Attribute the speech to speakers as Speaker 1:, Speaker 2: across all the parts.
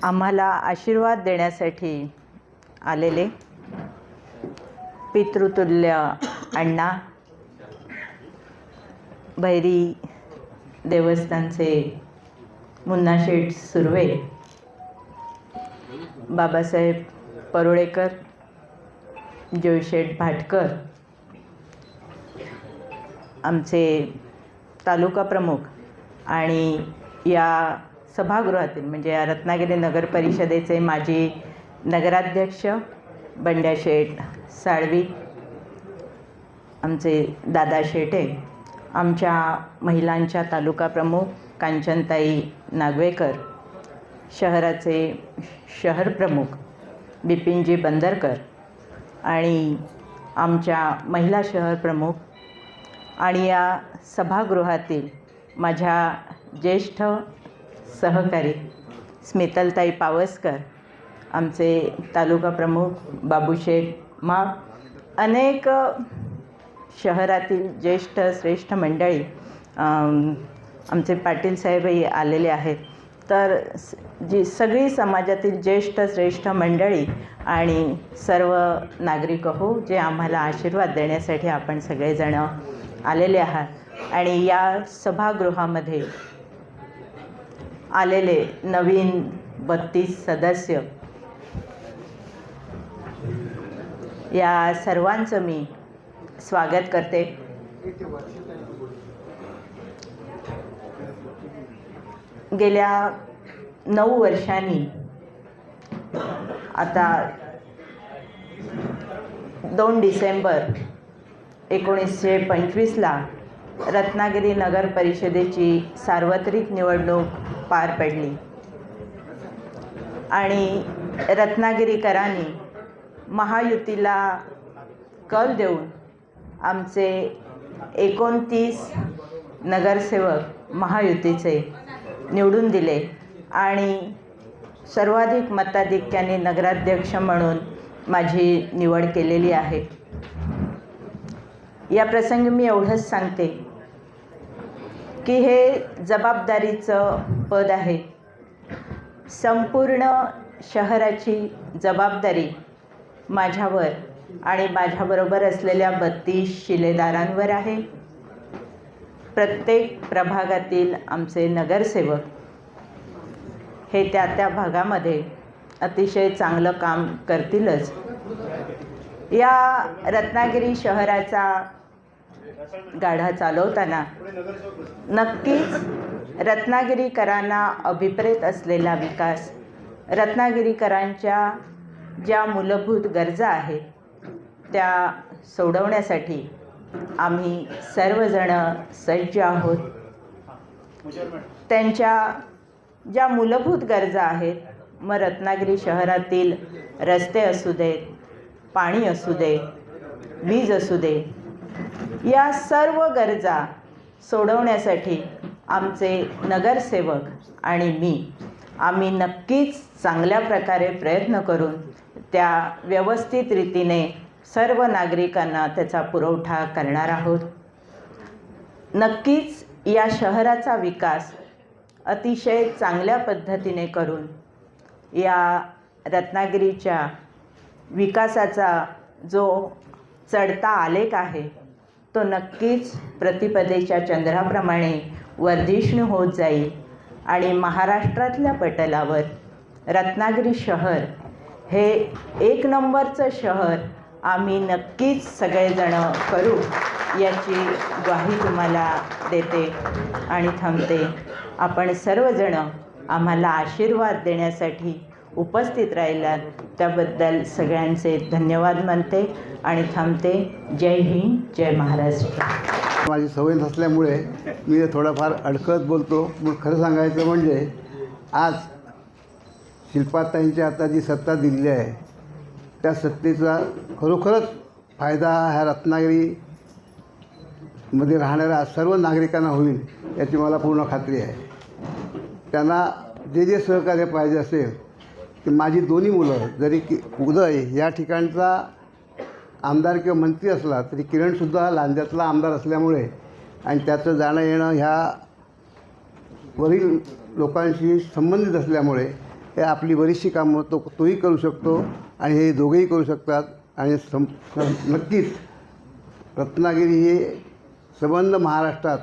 Speaker 1: आम्हाला आशीर्वाद देण्यासाठी आलेले पितृतुल्य अण्णा, भैरी देवस्थानचे मुन्नाशेठ सुर्वे, बाबासाहेब परुळेकर, जोयशेठ भाटकर, आमचे तालुका प्रमुख आणि या सभागृहातील म्हणजे या रत्नागिरी नगर परिषदेचे माजी नगराध्यक्ष बंड्याशेठ साळवी, आमचे दादा शेटे, आमच्या महिलांच्या तालुका प्रमुख कांचनताई नागवेकर, शहराचे शहर प्रमुख बिपिनजी बंदरकर आणि आमच्या महिला शहर प्रमुख आणि या सभागृहातील माझ्या ज्येष्ठ सहकारी स्मितलताई पावसकर, आमचे तालुका प्रमुख बाबूशेठ माप, अनेक शहरातील ज्येष्ठ श्रेष्ठ मंडळी, आमचे पाटील साहेबही आलेले आहेत. तर जी सगळी समाजातील ज्येष्ठ श्रेष्ठ मंडळी आणि सर्व नागरिक हो, जे आम्हाला आशीर्वाद देण्यासाठी आपण सगळेजण आलेले आहात आणि या सभागृहामध्ये आलेले नवीन 32 सदस्य, या सर्वांचं मी स्वागत करते. गेल्या 9 वर्षांनी आता 2 डिसेंबर 1925ला रत्नागिरी नगर परिषदेची सार्वत्रिक निवडणूक पार पडली आणि रत्नागिरीकरांनी महायुतीला कल देऊन आमचे 29 नगरसेवक महायुतीचे निवडून दिले आणि सर्वाधिक मताधिक्याने नगराध्यक्ष म्हणून माझी निवड केलेली आहे. या प्रसंगी मी एवढंच सांगते की हे जबाबदारीचं पद आहे. संपूर्ण शहराची जबाबदारी माझ्यावर आणि माझ्याबरोबर असलेल्या 32 शिलेदारांवर आहे. प्रत्येक प्रभागातील आमचे नगरसेवक हे त्या भागामध्ये अतिशय चांगलं काम करतीलच. या रत्नागिरी शहराचा गाढा चालवताना नक्कीच रत्नागिरीकरांना अभिप्रेत असलेला विकास, रत्नागिरीकरांच्या ज्या मूलभूत गरजा आहेत त्या सोडवण्यासाठी आम्ही सर्वजण सज्ज आहोत. त्यांच्या ज्या मूलभूत गरजा आहेत, मग रत्नागिरी शहरातील रस्ते असू देत, पाणी असू दे, वीज असू दे, या सर्व गरजा सोडवण्यासाठी आमचे नगरसेवक आणि आम्ही नक्कीच चांगल्या प्रकारे प्रयत्न करून त्या व्यवस्थित रीतीने सर्व नागरिकांना त्याचा पुरवठा करणार आहोत. नक्कीच या शहराचा विकास अतिशय चांगल्या पद्धतीने करून या रत्नागिरीच्या विकासाचा जो चढता आलेख आहे तो नक्कीच प्रतिपदेच्या चंद्राप्रमाणे वर्धिष्णू होत जाईल आणि महाराष्ट्रातल्या पटलावर रत्नागिरी शहर हे 1 नंबरचं शहर आम्ही नक्कीच सगळेजण करू याची ग्वाही तुम्हाला देते आणि थांबते. आपण सर्वजण आम्हाला आशीर्वाद देण्यासाठी उपस्थित राहिलात त्याबद्दल सगळ्यांचे धन्यवाद मानते आणि थांबते. जय हिंद, जय महाराष्ट्र.
Speaker 2: माझी सवय नसल्यामुळे मी थोडाफार अडकत बोलतो. मग खरं सांगायचं म्हणजे आज शिल्पाताईंच्या आता जी सत्ता दिलेली आहे त्या सत्तेचा खरोखरच फायदा ह्या रत्नागिरीमध्ये राहणाऱ्या सर्व नागरिकांना होईल याची मला पूर्ण खात्री आहे. त्यांना जे सहकार्य पाहिजे असेल की माझी दोन्ही मुलं जरी उदय या ठिकाणचा आमदार किंवा मंत्री असला तरी किरणसुद्धा लांज्यातला आमदार असल्यामुळे आणि त्याचं जाणं येणं ह्या वरील लोकांशी संबंधित असल्यामुळे हे आपली बरीचशी कामं तोही करू शकतो आणि हे दोघेही करू शकतात. आणि नक्कीच रत्नागिरी हे संबंध महाराष्ट्रात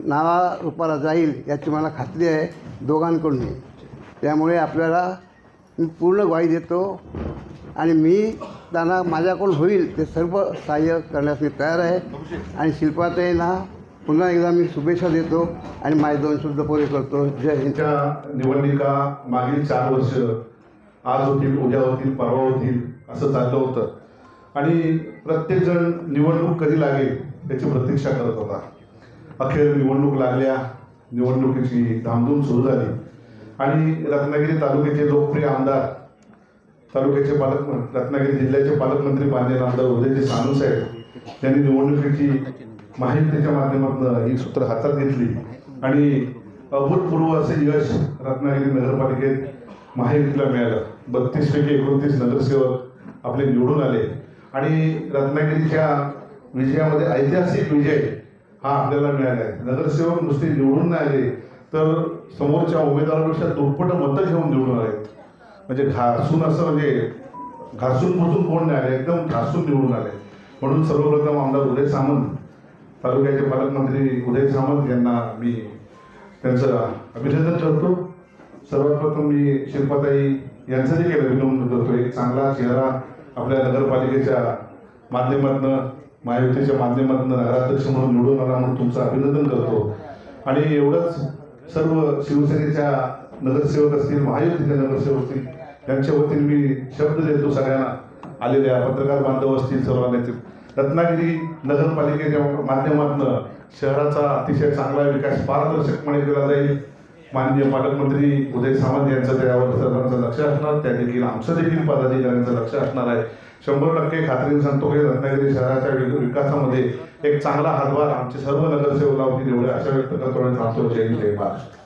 Speaker 2: नावारूपाला जाईल याची मला खात्री आहे दोघांकडूनही. त्यामुळे आपल्याला मी पूर्ण ग्वाही देतो आणि मी त्यांना माझ्याकडून होईल ते सर्व सहाय्य करण्यास मी तयार आहे. आणि शिल्पाताईंना पुन्हा एकदा मी शुभेच्छा देतो आणि माझे 2 शब्द पुरे करतो. जय हिंद.
Speaker 3: निवडणुका मागील 4 वर्ष आज होतील, उद्या होतील, परवा होतील असं चाललं होतं आणि प्रत्येकजण निवडणूक कधी लागेल याची प्रतीक्षा करत होता. अखेर निवडणूक लागल्या, निवडणुकीची धामधूम सुरू झाली आणि रत्नागिरी तालुक्याचे लोकप्रिय आमदार, तालुक्याचे रत्नागिरी जिल्ह्याचे पालकमंत्री माननीय आमदार उदयजी सामंतसाहेब यांनी निवडणुकीची महायुतीच्या माध्यमातून ही सूत्र हातात घेतली आणि अभूतपूर्व असे यश रत्नागिरी नगरपालिकेत महायुतीला मिळालं. 32 पैकी 29 नगरसेवक आपले निवडून आले आणि रत्नागिरीच्या विजयामध्ये ऐतिहासिक विजय हा आपल्याला मिळाला आहे. नगरसेवक नुसते निवडून नाही आले तर समोरच्या उमेदवारापेक्षा दुप्पट मतं घेऊन निवडून आले. म्हणजे घासून पुसून कोण नाही आले, एकदम घासून निवडून आले. म्हणून सर्वप्रथम आमदार उदय सामंत, तालुक्याचे पालकमंत्री उदय सामंत यांना मी त्यांचं अभिनंदन करतो. सर्वात प्रथम मी शिल्पाताई यांचं देखील अभिनंदन करतो. एक चांगला चेहरा आपल्या नगरपालिकेच्या माध्यमातून, महायुतीच्या माध्यमातून नगराध्यक्ष म्हणून निवडून आला म्हणून तुमचं अभिनंदन करतो. आणि एवढंच सर्व शिवसेनेच्या नगरसेवक असतील, महायुतीचे नगरसेवक असतील यांच्या वतीने मी शब्द देतो सगळ्यांना, आलेल्या पत्रकार बांधव असतील सर्वांना. रत्नागिरी नगरपालिकेच्या माध्यमातून शहराचा अतिशय चांगला विकास पारदर्शकपणे केला जाईल. माननीय पालकमंत्री उदय सामंत यांचं त्यावर सर्वांचं लक्ष असणार, त्या देखील आमचं देखील पदाधिकाऱ्यांचं लक्ष असणार आहे. 100% खात्रीने सांगतो की रत्नागिरी शहराच्या विकासामध्ये एक चांगला हातभार आमचे सर्व नगरसेवक लावतील एवढे आशा व्यक्त करतो आणि थांबतो. जय हिंद, जय महाराष्ट्र.